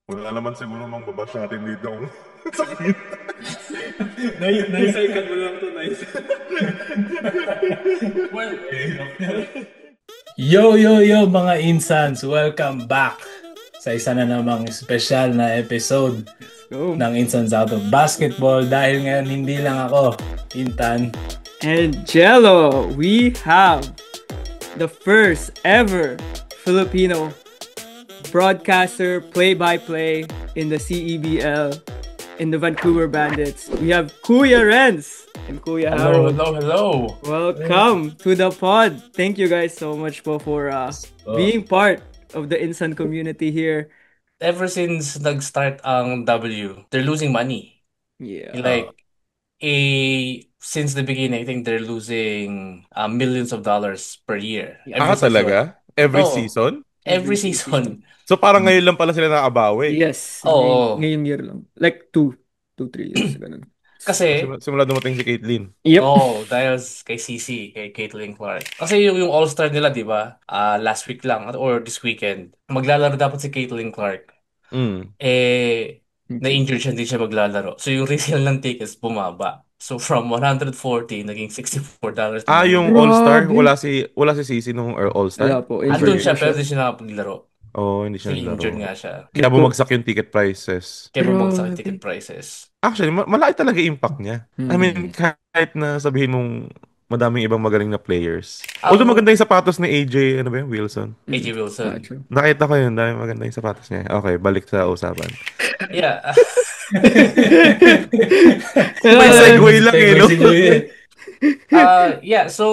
Wala naman siguro mang babash natin dito kung sakit. Naisaykan mo lang to, nice. Well, Yo, yo, yo mga insans! Welcome back sa isa na namang special na episode Go. ng Insans Out of Basketball. Dahil ngayon hindi lang ako, Intan. And Jello, we have the first ever Filipino broadcaster play-by-play in the CEBL in the Vancouver Bandits. We have Kuya Renz and Kuya Hello, Harold. hello, hello! Welcome to the pod. Thank you guys so much for being part of the Insan community here. Ever since nag-start ang W, they're losing money. Yeah. Like, since the beginning, I think they're losing millions of dollars per year. Yeah. Every season. talaga? Every Oo, season? every season. season. So parang ngayon lang pala sila nakabawi. Yes. Oo. Ngayong year lang. Like 3 years. Ganun. Kasi, Simula dumating si Caitlyn. Yep. dahil kay CC, kay Caitlin Clark. Kasi yung All-Star nila, di ba? Last week lang, or this weekend, maglalaro dapat si Caitlin Clark. Mm. Na-injured siya, hindi siya maglalaro. So yung resale ng tickets bumaba. So from $140, naging $64 na lang Yung bumaba. All-Star, Grabe. wala si Cici nung Wala All-Star? po. Andun Injured siya, na siya. pero di siya nakapaglaro. Hindi siya Kasi injured naglaro. nga siya. Kaya bumagsak yung ticket prices. Kaya bumagsak yung Grabe. ticket prices. Actually, malaki talaga impact niya. I mean, kahit na sabihin mong madaming ibang magaling na players. Although maganda yung sapatos ni AJ, ano ba yun, Wilson? AJ Wilson. True. Nakita ko yun, dami maganda yung sapatos niya. Okay, balik sa usapan. Yeah. May segue lang eh, no? Yeah, so,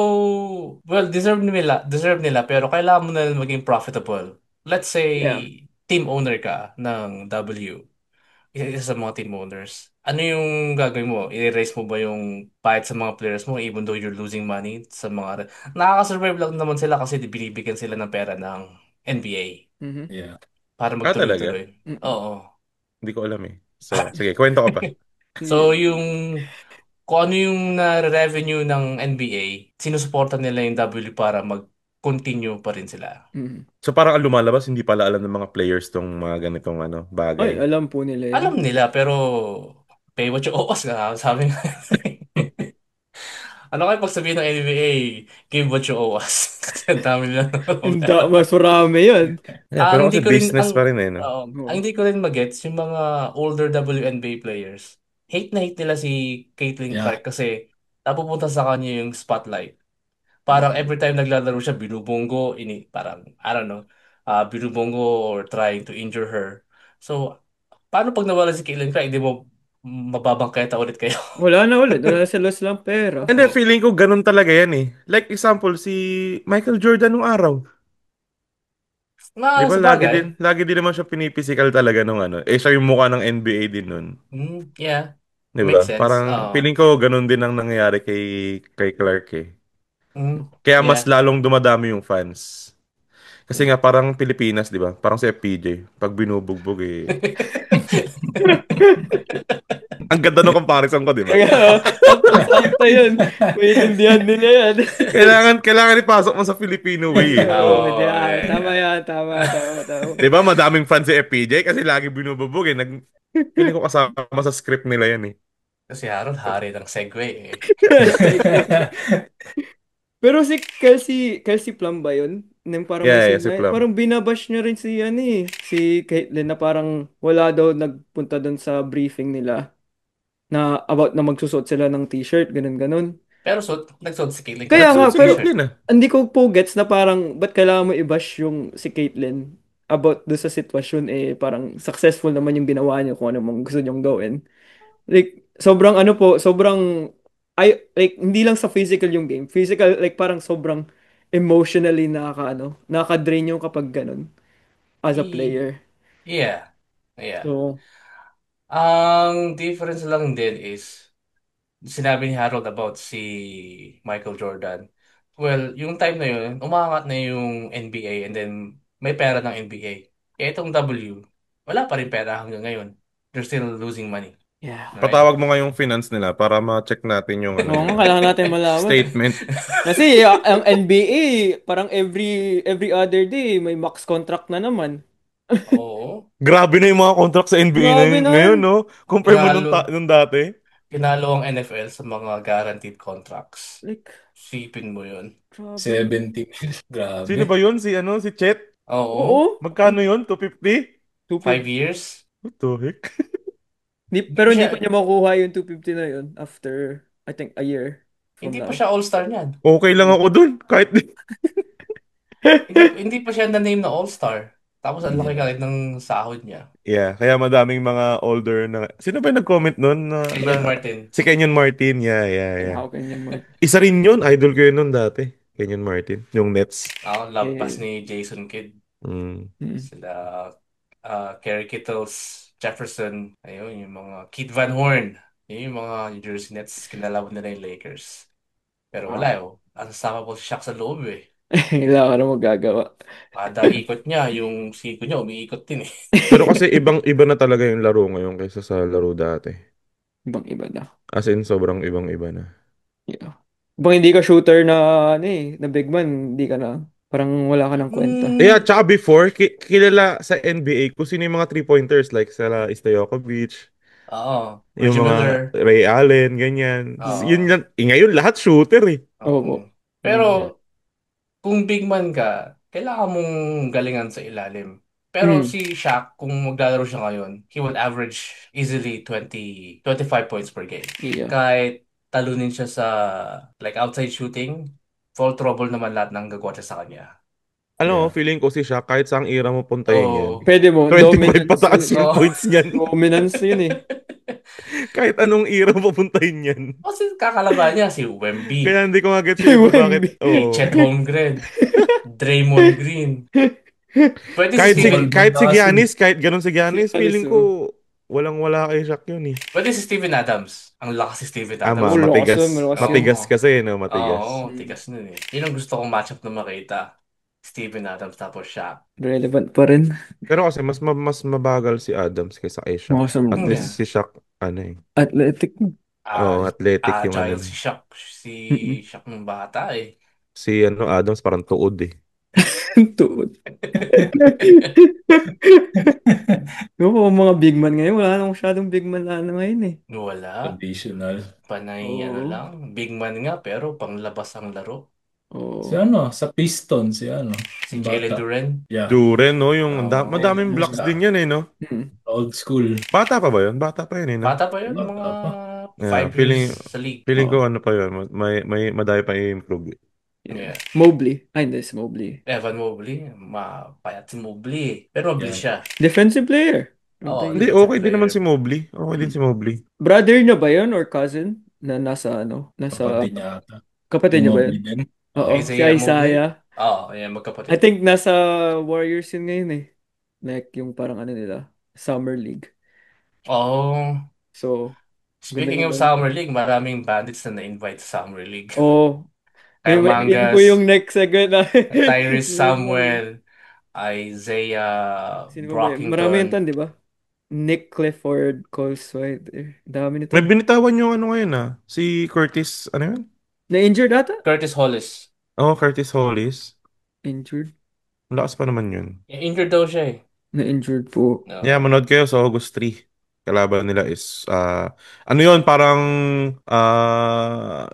well, deserve nila, pero kailangan mo na maging profitable. Let's say, Yeah. team owner ka ng W. Isa sa mga team owners. Ano yung gagawin mo? I-raise mo ba yung bayad sa mga players mo even though you're losing money sa mga... Nakaka-survive lang naman sila kasi binibigyan sila ng pera ng NBA Mhm. Yeah. para Talaga? magtuloy-tuloy. Oo. Hindi ko alam eh. So, sige, kwento ko pa. So, kung ano yung na-revenue ng NBA, sinusuporta nila yung W para mag-continue pa rin sila. Mhm. So, parang ang lumalabas, hindi pala alam ng mga players tong mga ganitong Ay, bagay. alam po nila yan. Alam nila, pero pay what you owe us nga, sabi nga. Ano kayo pag sabihin ng NBA, give what you owe us? Kasi ang dami nila Mas marami yun. Yeah, pero Hindi kasi ko rin, business pa rin eh, no? ang hindi ko rin magets yung mga older WNBA players. Hate na hate nila si Caitlin Yeah. Clark kasi napupunta sa kanya yung spotlight. Parang every time naglalaro siya, binubonggo, parang, I don't know, binubonggo or trying to injure her. So, paano pag nawala si Caitlin Clark, hindi mo mababangketa ulit kayo? Wala na ulit. Wala sa loss lang pera. And then, feeling ko ganun talaga yan eh. Like example, si Michael Jordan nung araw. Di ba, Sa lagi bagay. din, lagi din naman siya pinipisikal talaga nung ano. Eh, siya yung mukha ng NBA din nun. Yeah, Di ba? makes sense. Parang, feeling ko ganun din ang nangyayari kay Clark eh. Kaya mas Yeah. lalong dumadami yung fans. Kasi nga parang Pilipinas, di ba? Parang si FPJ. Pag binubugbog eh. Ang ganda ng comparison ko, di ba? Sakto yun. Maintindihan nila yan. Kailangan ipasok mo sa Filipino way eh. Oo, Oo, yan. eh. Tama yan. Tama. Di ba? Madaming fans si FPJ kasi lagi binubugbog eh. Feeling ko kasama sa script nila yan eh. Kasi Harold, hari ng segue eh. Pero si Kelsey Plum ba yun? Nang parang may Yeah, scene si na, Plum. parang binabash niya rin si Caitlyn na parang wala daw nagpunta doon sa briefing nila na about na magsusuot sila ng t-shirt, ganun. Pero nagsuot si Caitlin Clark Kaya ng nga, Nagsuot si pero t-shirt. Caitlyn ah. hindi ko po gets na parang ba't kailangan mo i-bash yung si Caitlyn about do sa sitwasyon parang successful naman yung ginawa niya kung ano mang gusto niyong gawin. Like sobrang ano po, sobrang like hindi lang sa physical yung game. Physical like parang sobrang emotionally nakaka-drain yung kapag ganun as a I- player. Yeah. Yeah. So, Ang difference lang din is sinabi ni Harold about si Michael Jordan. Well, yung time na yun, umangat na yung NBA and then may pera ng NBA. Kaya itong W, wala pa rin pera hanggang ngayon. They're still losing money. yeah. Right? Patawag mo nga yung finance nila para ma-check natin yung Oo nga, kailangan natin malaman. statement. Kasi ang NBA, parang every other day may max contract na naman. Oo. Grabe na yung mga contract sa NBA Grabe na. ngayon, no? Compare mo Pinalo, nung dati. pinalo ang NFL sa mga guaranteed contracts. Like, Sipin mo yun. grabe. 70 mil. Sino Grabe. ba yun? Si Chet? Oo, Oo. Magkano yun? 250? 5 250. years. What the heck? Hindi Pero pa hindi siya, pa niya makuha yung 250 na yun after, I think, a year from hindi pa now. siya all-star niyan. Okay lang ako dun. Kahit Hindi pa siya na-name na all-star. Tapos ang laki Yeah. kalit ng sahod niya. Yeah, kaya madaming mga older na... Sino ba yung nag-comment nun na... Kenyon Martin. Si Kenyon Martin, yeah. How can you mark? Isa rin yun, idol ko yun nun dati. Kenyon Martin, yung Nets. Love pass Yeah. ni Jason Kidd. Mm. Sila Kerry Kittles, Jefferson, ayun, yung mga Kid Van Horn. Yun yung mga New Jersey Nets, kinalaban nila yung Lakers. Pero wala yun. Unstoppable si Shaq sa loob eh. Wala ka na magagawa. Kada ikot niya, yung siko niya umiikot din eh. Pero kasi ibang-iba na talaga yung laro ngayon kaysa sa laro dati. Ibang iba na. As in, sobrang ibang-iba na. Yeah. Bang hindi ka shooter na, ano na big man, hindi ka na, parang wala ka ng kwenta. Yeah, tsaka before, kilala sa NBA kung sino yung mga three-pointers like sila Stojakovic, Oo. yung Reggie mga Miller. Ray Allen, ganyan. Yun Oo. lang. Ngayon, lahat shooter eh. Oo. Pero, kung big man ka, kailangan mong galingan sa ilalim. Pero Mm. si Shaq, kung maglalaro siya ngayon, he would average easily 25 points per game. Yeah. Kahit talunin siya sa like outside shooting, fall trouble naman lahat ng gagawa siya sa kanya. Alam mo, Yeah. feeling ko si Shaq, kahit saang era mo puntahin yan, Oh. Pwede mo, 25 dominance pataas yun. yung Oo. points niyan. Dominance yun eh. Kahit anong era mo puntahin yan. Kasi kakalaban niya si Wemby, Kaya hindi ko nga gets yun kung bakit. Oo. Chet Holmgren, Draymond Green. Pwede si Kahit si, Steven, kahit si Kasi- Giannis, kahit ganun si Giannis, Si feeling Giannis, ko, walang-wala kay Shaq yun eh. pwede si Steven Adams. Ang lakas si Steven Ama, Adams. Wala matigas. kasi, malakas yun. Matigas Oo. kasi, no? Matigas. Oo, tigas nun eh. Yun ang gusto kong matchup na makita. Steven Adams tapos Shaq. relevant pa rin. Pero kasi mas mabagal si Adams kaysa kay Shaq. Awesome. At least si Shaq, ano eh. Athletic. Oo, athletic yung ano. Agile si Shaq. Si Mm-mm. Shaq ng bata eh. Si Adams parang tuod eh. Tuod. Oo, mga big man ngayon. Wala na masyadong big man na ngayon eh. Wala. Traditional. Panay Oo. lang. Big man nga pero panglabas ang laro. Oo. Si sa Pistons, si Si yung Jalen bata. Duren. Yeah, Duren, no? Yung Oo. madaming blocks Basta. din yan eh, no? Mm. old school. Bata pa ba yun? Bata pa yun eh, no? Bata pa yun, Bata mga pa. 5 feeling, years sa league. feeling Oo. ko ano pa yun. May madami pa i-improve. Yeah. Mobley. Ay, hindi, si Mobley. Evan Mobley, mapayat si Mobley. Pero mabilis siya. Defensive player. Oo, Hindi, defensive okay din naman player. si Mobley. Okay din si Mobley. Brother niya ba yun or cousin? Na nasa Kapatid niya ata. kapatid niya ba yun? Mobley din. Oo, si Isaiah Mobley. Isaiah. Oo, ayan, I magkapatid. think nasa Warriors yun ngayon eh. Like yung parang nila, Summer League. Oh, So, speaking of ganda-ganda. Summer League, maraming bandits na na-invite sa Summer League. Oh, yan po Armangas, yung next segment na. Tyrese Samuel, Isaiah Sino ba ba yun? Marami yun tan, di ba? Nick Clifford, Cole Swider. Dami nito. May binitawan yung ano ngayon si Curtis, ano yun? Na-injured ata? Curtis Hollis. Oh, Curtis Hollis. Injured? Ang lakas pa naman yun. Injured daw siya eh. Na-injured po. No. Yeah, manood kayo sa August 3. Kalaban nila is, ano yun, parang,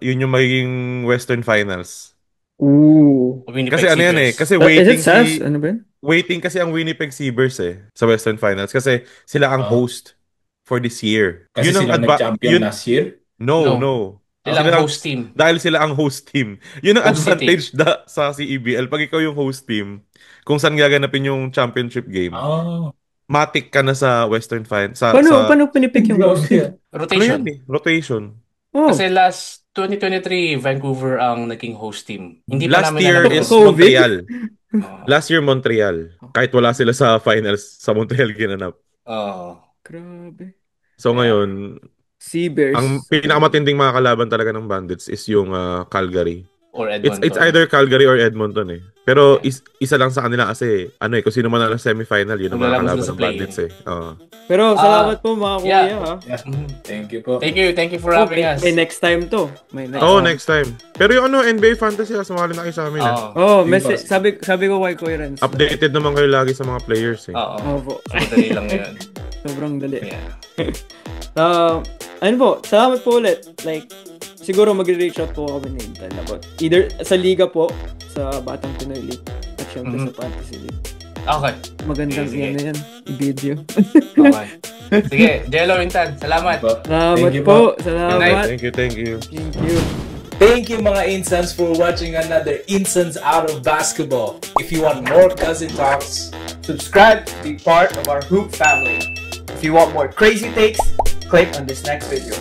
yun yung magiging Western Finals. Ooh. Winnipeg Kasi ano yan Seabirds. kasi Is waiting it Savs? Ano ba yun? waiting kasi ang Winnipeg Seabirds sa Western Finals kasi sila ang host for this year. Kasi Yun ang sila nag-champion last year. No. Sila ang Sila host team. Dahil sila ang host team. Yun ang Host advantage sa CEBL. Pag ikaw yung host team, kung saan gaganapin yung championship game, Oh. matik ka na sa Western Finals. Paano pinipik yung host? Rotation. Rotation. Oh, Kasi last 2023, Vancouver ang naging host team. Hindi pa Last namin year alam is kung- COVID? Montreal. Oo. Last year, Montreal. Kahit wala sila sa finals, sa Montreal ginanap. Oo. grabe. So ngayon, Seabears. ang pinakamatinding mga kalaban talaga ng Bandits is yung Calgary. Or It's Edmonton. either Calgary or Edmonton eh. Pero isa lang sa kanila kasi kung sino man ang semifinal, yun ang mga Maglalaban kalaban sila sa ng Bandits eh. Oo. Pero salamat po mga kuya yeah. ha. Yeah. Mhm. Thank you po. Thank you for having us. May next time to. May next Oh, time. next time. Pero yung NBA Fantasy, sumali na kayo sa amin eh. Oh, Yung message boss. sabi ko kay Kuya Renz. Updated naman kayo lagi sa mga players eh. Oo. Opo. Madali lang yun. Sobrang dali. Yeah. Ano po, salamat po ulit. Like, siguro magre-reach out po kami ni Intan about either sa liga po, sa Batang Pinoy League, at syempre sa Fantasy League. Okay. Magandang Sige. yan, video. Okay. Sige, Jello Intan, salamat. Salamat Thank you po. Good Salamat. night. Thank you, thank you. Thank you. Thank you mga Insans for watching another Insans Out of Basketball. If you want more Cousin Talks, subscribe to be part of our Hoop family. If you want more crazy takes, click on this next video.